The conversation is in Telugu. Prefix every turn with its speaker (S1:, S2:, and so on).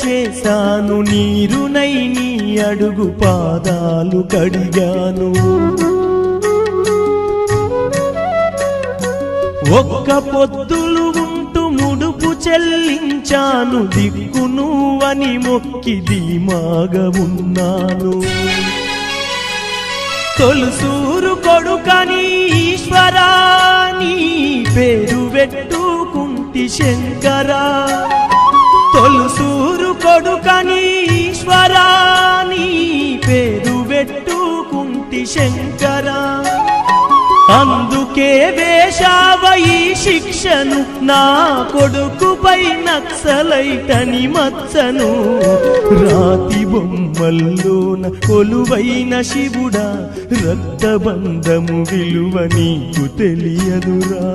S1: చేశాను, నీరునై నీ అడుగు పాదాలు కడిగాను. ఒక్క పొద్దులు ఉంటూ ముడుపు చెల్లించాను, దిక్కు నువ్వని మొక్కి ధీమాగా ఉన్నాను. తొలుసూరు కొడుకని ఈశ్వరా నీ పేరు పెట్టుకుంటి శంకరా, తొలుసూరు కొడుకని ఈశ్వరా నీ పేరు పెట్టుకుంటి శంకరా. అందుకే వేశావ ఈ శిక్షను, నా కొడుకుపై నక్సలైటని మచ్చను. రాతి బొమ్మల్లోన కొలువైన శివుడా, రక్తబంధము విలువ నీకు తెలియదురా.